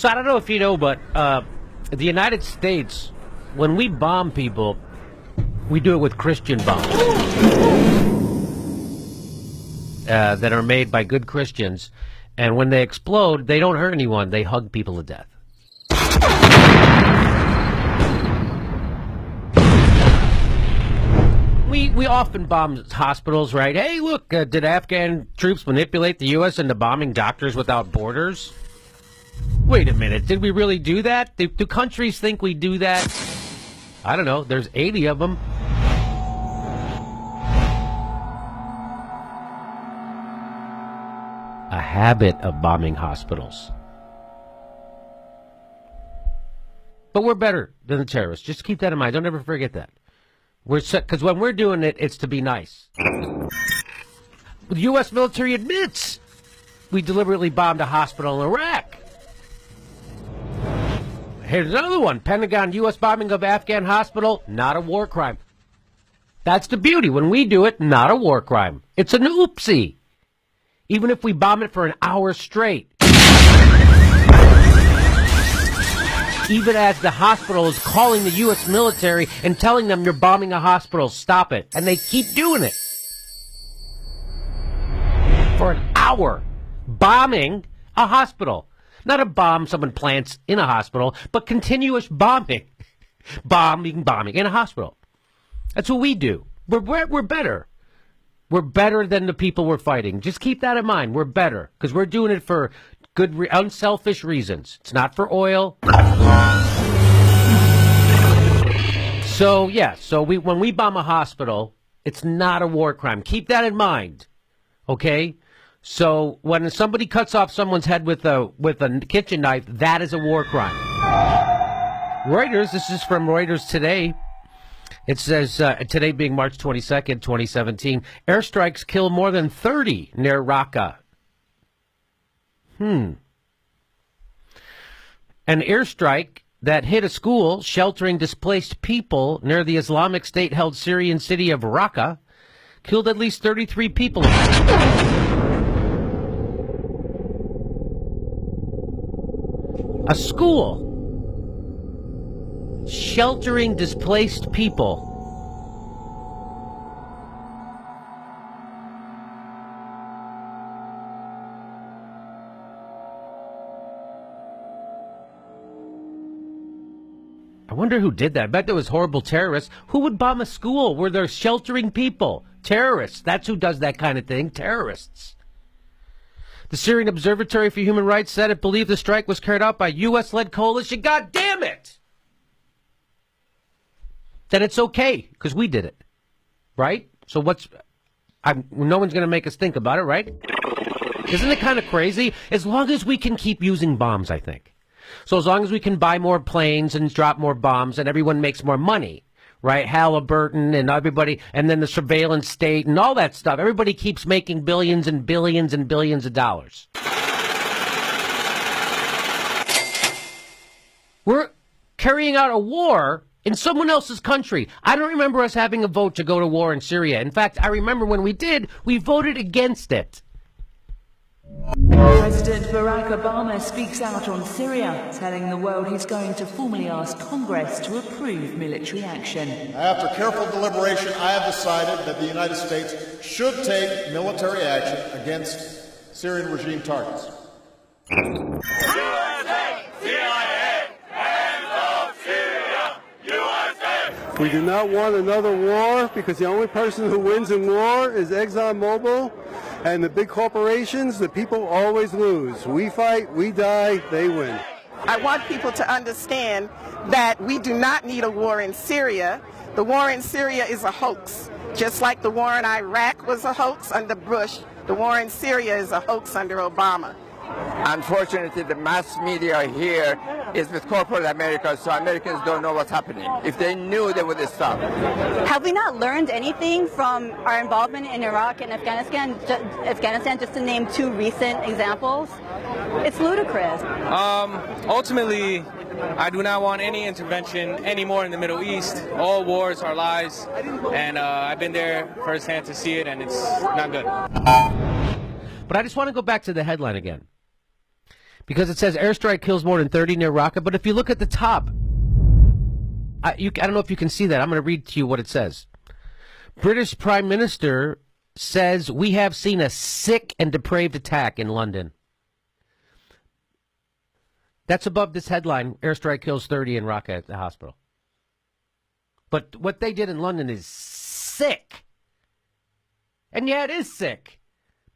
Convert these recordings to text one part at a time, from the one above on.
So I don't know if you know, but the United States, when we bomb people, we do it with Christian bombs that are made by good Christians. And when they explode, they don't hurt anyone. They hug people to death. We often bomb hospitals, right? Hey, look, did Afghan troops manipulate the U.S. into bombing Doctors Without Borders? Wait a minute, did we really do that? Do countries think we do that? I don't know, there's 80 of them. A habit of bombing hospitals. But we're better than the terrorists. Just keep that in mind. Don't ever forget that. Because when we're doing it, it's to be nice. The U.S. military admits we deliberately bombed a hospital in Iraq. Here's another one. Pentagon U.S. bombing of Afghan hospital, not a war crime. That's the beauty. When we do it, not a war crime. It's an oopsie. Even if we bomb it for an hour straight. Even as the hospital is calling the U.S. military and telling them you're bombing a hospital, stop it. And they keep doing it. For an hour. Bombing a hospital. Not a bomb someone plants in a hospital, but continuous bombing. Bombing in a hospital. That's what we do. We're better. We're better than the people we're fighting. Just keep that in mind. We're better. Because we're doing it for good, unselfish reasons. It's not for oil. So, yeah. So when we bomb a hospital, it's not a war crime. Keep that in mind. Okay? So when somebody cuts off someone's head with a kitchen knife, that is a war crime. Reuters, this is from Reuters today. It says, today being March 22nd, 2017, airstrikes kill more than 30 near Raqqa. An airstrike that hit a school sheltering displaced people near the Islamic State-held Syrian city of Raqqa killed at least 33 people. A school sheltering displaced people. I wonder who did that. I bet there was horrible terrorists. Who would bomb a school where they're sheltering people? Terrorists. That's who does that kind of thing. Terrorists. The Syrian Observatory for Human Rights said it believed the strike was carried out by U.S.-led coalition. God damn it! Then it's okay, because we did it. Right? So no one's going to make us think about it, right? Isn't it kind of crazy? As long as we can keep using bombs, I think. So as long as we can buy more planes and drop more bombs and everyone makes more money, right? Halliburton and everybody, and then the surveillance state and all that stuff. Everybody keeps making billions and billions and billions of dollars. We're carrying out a war in someone else's country. I don't remember us having a vote to go to war in Syria. In fact, I remember when we did, we voted against it. President Barack Obama speaks out on Syria, telling the world he's going to formally ask Congress to approve military action. After careful deliberation, I have decided that the United States should take military action against Syrian regime targets. USA! CIA! Hands off Syria! USA! We do not want another war because the only person who wins in war is ExxonMobil. And the big corporations, the people always lose. We fight, we die, they win. I want people to understand that we do not need a war in Syria. The war in Syria is a hoax. Just like the war in Iraq was a hoax under Bush, the war in Syria is a hoax under Obama. Unfortunately, the mass media here is with corporate America, so Americans don't know what's happening. If they knew, they would stop. Have we not learned anything from our involvement in Iraq and Afghanistan? Just to name two recent examples? It's ludicrous. Ultimately, I do not want any intervention anymore in the Middle East. All wars are lies, and I've been there firsthand to see it, and it's not good. But I just want to go back to the headline again. because it says airstrike kills more than 30 near Raqqa. But if you look at the top, I don't know if you can see that. I'm going to read to you what it says. British Prime Minister says we have seen a sick and depraved attack in London. That's above this headline, airstrike kills 30 in Raqqa at the hospital. But what they did in London is sick. And yeah, it is sick.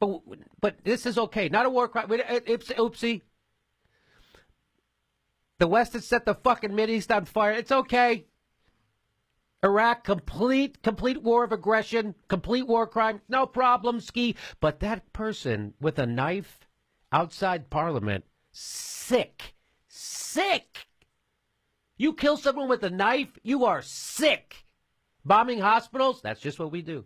But this is okay. Not a war crime. Oopsie. The West has set the fucking Mideast on fire. It's okay. Iraq, complete war of aggression, complete war crime, no problem, ski. But that person with a knife outside Parliament, sick. You kill someone with a knife, you are sick. Bombing hospitals, that's just what we do.